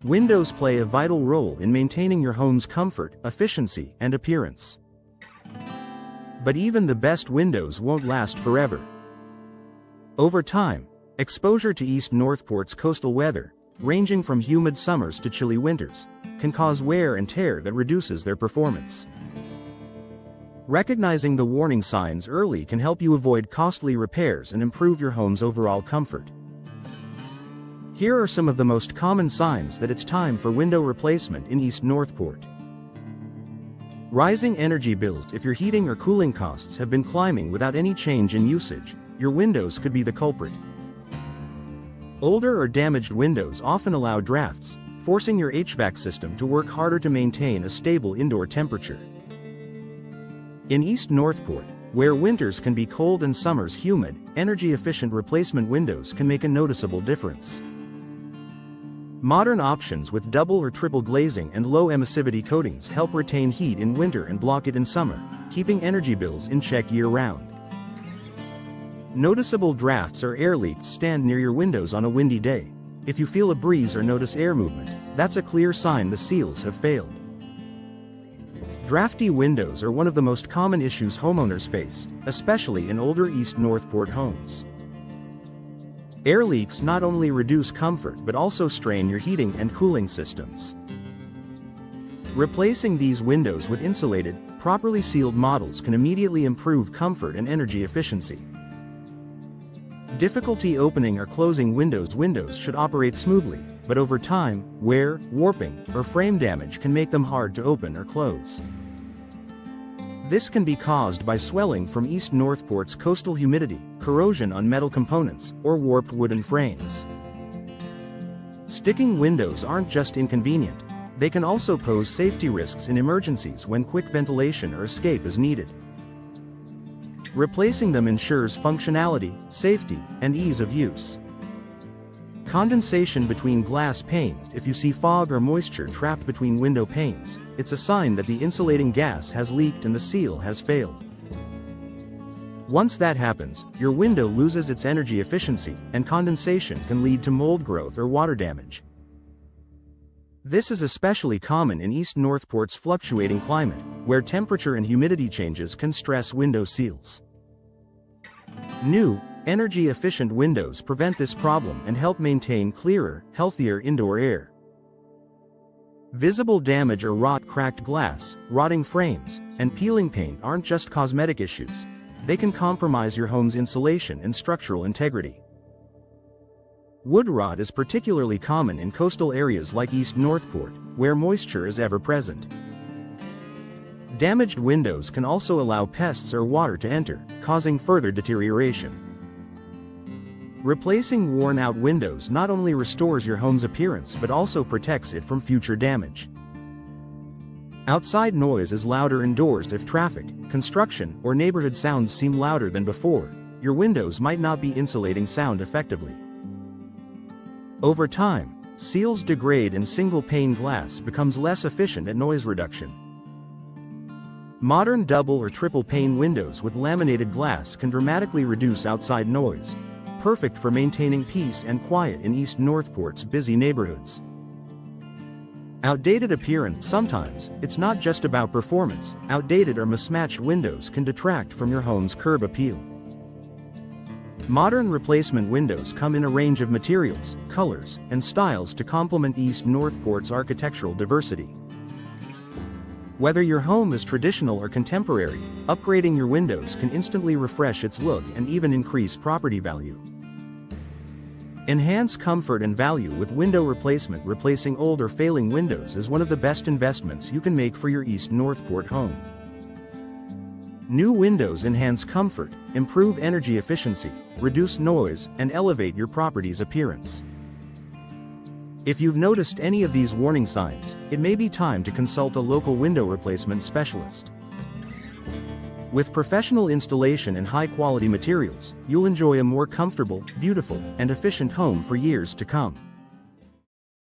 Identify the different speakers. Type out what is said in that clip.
Speaker 1: Windows play a vital role in maintaining your home's comfort, efficiency, and appearance. But even the best windows won't last forever. Over time, exposure to East Northport's coastal weather, ranging from humid summers to chilly winters, can cause wear and tear that reduces their performance. Recognizing the warning signs early can help you avoid costly repairs and improve your home's overall comfort. Here are some of the most common signs that it's time for window replacement in East Northport. Rising energy bills. If your heating or cooling costs have been climbing without any change in usage, your windows could be the culprit. Older or damaged windows often allow drafts, forcing your HVAC system to work harder to maintain a stable indoor temperature. In East Northport, where winters can be cold and summers humid, energy-efficient replacement windows can make a noticeable difference. Modern options with double or triple glazing and low emissivity coatings help retain heat in winter and block it in summer, keeping energy bills in check year-round. Noticeable drafts or air leaks. Stand near your windows on a windy day. If you feel a breeze or notice air movement, that's a clear sign the seals have failed. Drafty windows are one of the most common issues homeowners face, especially in older East Northport homes. Air leaks not only reduce comfort but also strain your heating and cooling systems. Replacing these windows with insulated, properly sealed models can immediately improve comfort and energy efficiency. Difficulty opening or closing windows. Windows should operate smoothly, but over time, wear, warping, or frame damage can make them hard to open or close. This can be caused by swelling from East Northport's coastal humidity, corrosion on metal components, or warped wooden frames. Sticking windows aren't just inconvenient, they can also pose safety risks in emergencies when quick ventilation or escape is needed. Replacing them ensures functionality, safety, and ease of use. Condensation between glass panes. If you see fog or moisture trapped between window panes, it's a sign that the insulating gas has leaked and the seal has failed. Once that happens, your window loses its energy efficiency, and condensation can lead to mold growth or water damage. This is especially common in East Northport's fluctuating climate, where temperature and humidity changes can stress window seals. New, energy-efficient windows prevent this problem and help maintain clearer, healthier indoor air. Visible damage or rot. Cracked glass, rotting frames, and peeling paint aren't just cosmetic issues. They can compromise your home's insulation and structural integrity. Wood rot is particularly common in coastal areas like East Northport, where moisture is ever present. Damaged windows can also allow pests or water to enter, causing further deterioration. Replacing worn-out windows not only restores your home's appearance but also protects it from future damage. Outside noise is louder indoors. If traffic, construction, or neighborhood sounds seem louder than before, your windows might not be insulating sound effectively. Over time, seals degrade and single-pane glass becomes less efficient at noise reduction. Modern double or triple-pane windows with laminated glass can dramatically reduce outside noise, perfect for maintaining peace and quiet in East Northport's busy neighborhoods. Outdated appearance. Sometimes, it's not just about performance. Outdated or mismatched windows can detract from your home's curb appeal. Modern replacement windows come in a range of materials, colors, and styles to complement East Northport's architectural diversity. Whether your home is traditional or contemporary, upgrading your windows can instantly refresh its look and even increase property value. Enhance comfort and value with window replacement. Replacing old or failing windows is one of the best investments you can make for your East Northport home. New windows enhance comfort, improve energy efficiency, reduce noise, and elevate your property's appearance. If you've noticed any of these warning signs, it may be time to consult a local window replacement specialist. With professional installation and high-quality materials, you'll enjoy a more comfortable, beautiful, and efficient home for years to come.